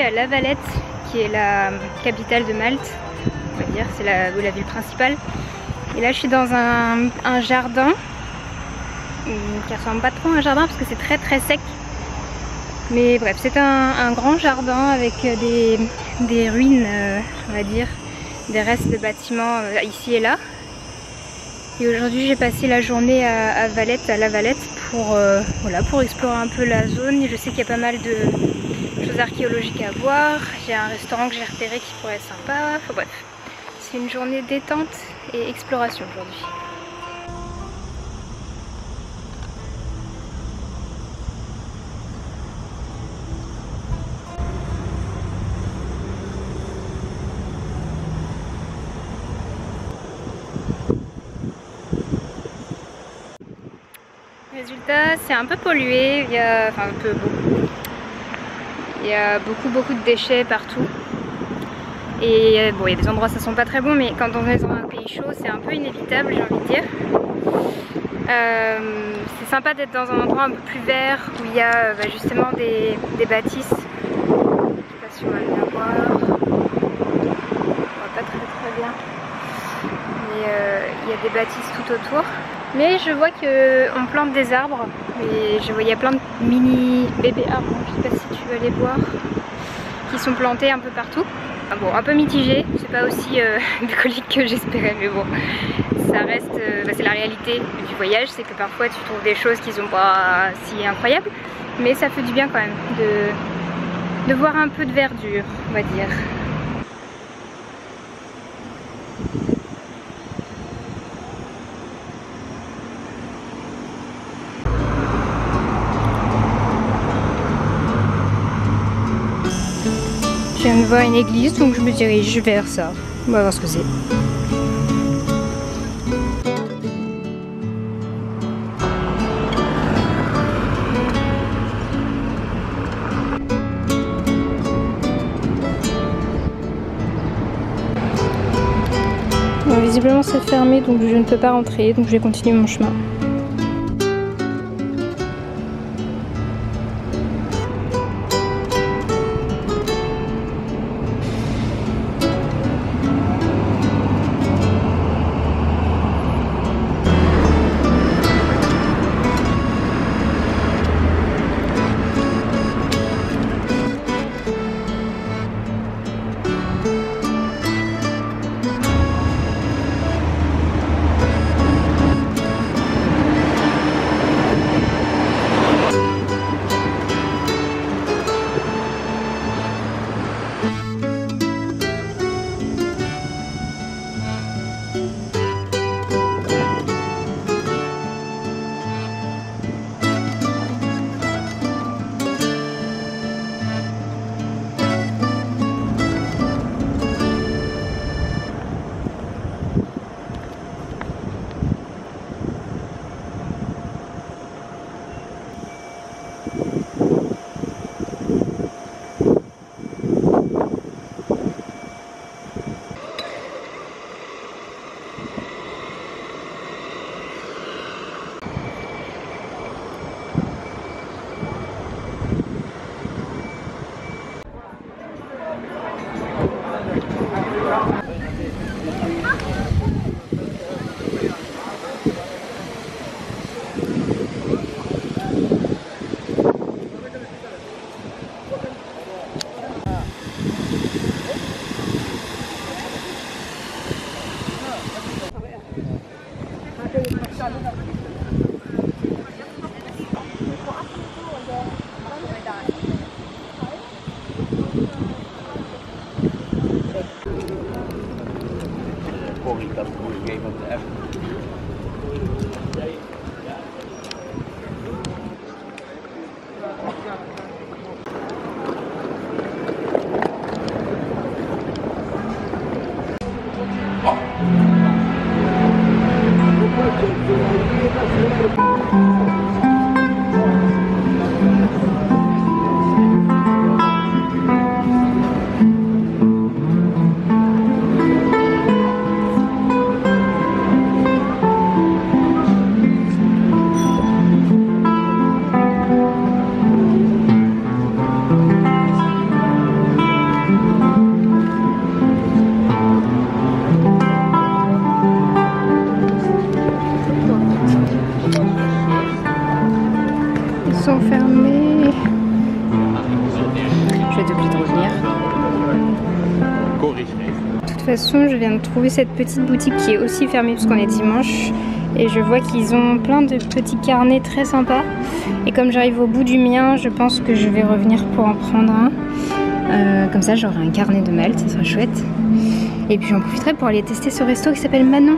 suis à La Valette, qui est la capitale de Malte, on va dire, c'est la ville principale. Et là je suis dans un jardin qui ressemble pas trop à un jardin parce que c'est très sec. Mais bref, c'est un grand jardin avec des ruines, on va dire, des restes de bâtiments ici et là. Et aujourd'hui j'ai passé la journée à La Valette pour explorer un peu la zone. Je sais qu'il y a pas mal de choses archéologiques à voir. J'ai un restaurant que j'ai repéré qui pourrait être sympa. Enfin bref, c'est une journée détente et exploration aujourd'hui. Résultat, c'est un peu pollué, il y a beaucoup de déchets partout. Et bon, il y a des endroits ça sent pas très bon, mais quand on est dans un pays chaud, c'est un peu inévitable, j'ai envie de dire. C'est sympa d'être dans un endroit un peu plus vert où il y a justement des bâtisses. Je sais pas si on va bien voir. On voit pas très bien. Mais il y a des bâtisses tout autour. Mais je vois qu'on plante des arbres, et il y a plein de mini bébés arbres, je sais pas si tu vas les voir, qui sont plantés un peu partout. Ah bon, un peu mitigé, c'est pas aussi bucolique que j'espérais, mais bon, ça reste, c'est la réalité du voyage, c'est que parfois tu trouves des choses qui sont pas si incroyables, mais ça fait du bien quand même de voir un peu de verdure, on va dire. Je viens de voir une église, donc je me dirige vers ça. On va voir ce que c'est. Bon, visiblement c'est fermé, donc je ne peux pas rentrer, donc je vais continuer mon chemin. toute façon, je viens de trouver cette petite boutique qui est aussi fermée puisqu'on est dimanche. Et je vois qu'ils ont plein de petits carnets très sympas. Et comme j'arrive au bout du mien, je pense que je vais revenir pour en prendre un. Comme ça, j'aurai un carnet de Malte, ça sera chouette. Et puis j'en profiterai pour aller tester ce resto qui s'appelle Manon.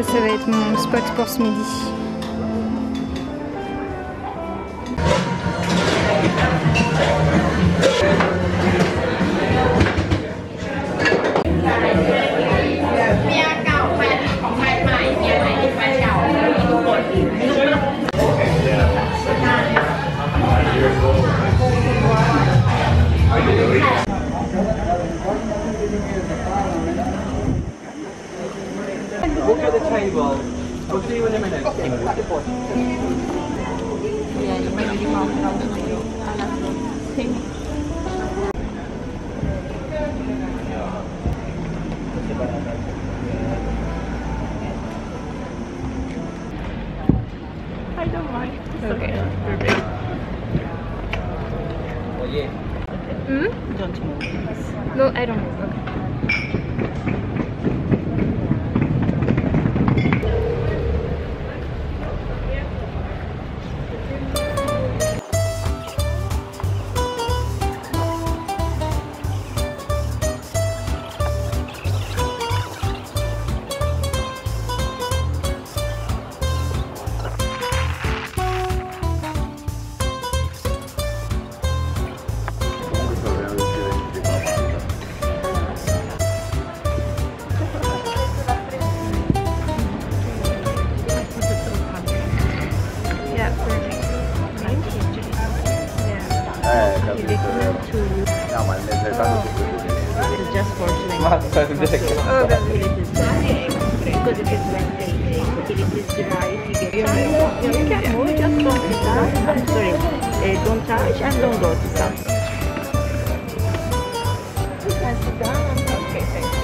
Ça va être mon spot pour ce midi. Look at the table. I'll see you in a minute. I don't mind. Okay. Oh yeah. Hmm? Don't move. No, I don't know. Okay. It's just for today. Oh, that's Because it is Wednesday. Utilities device. You can move, just don't sit down. I'm sorry. Don't touch and don't go to stop. You can sit down. Okay, thank you.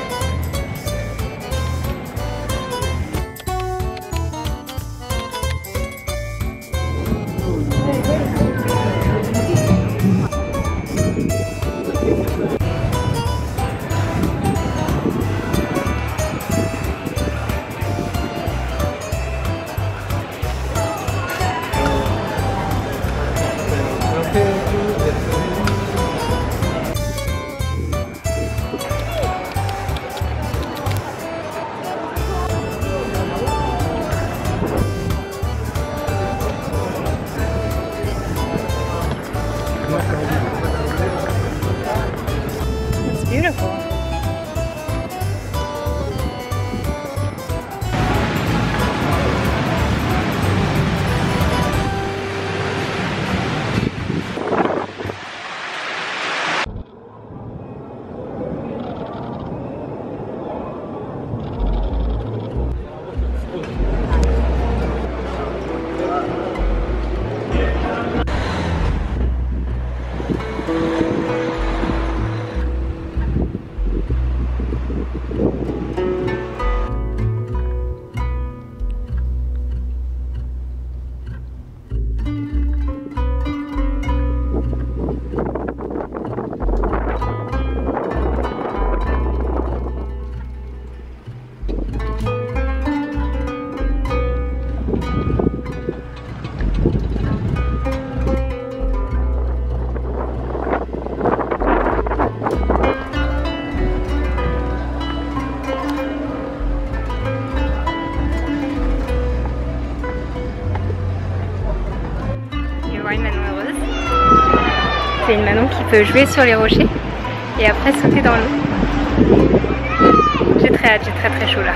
voir une Manon heureuse. C'est une Manon qui peut jouer sur les rochers et après sauter dans l'eau. J'ai très hâte, j'ai très chaud là.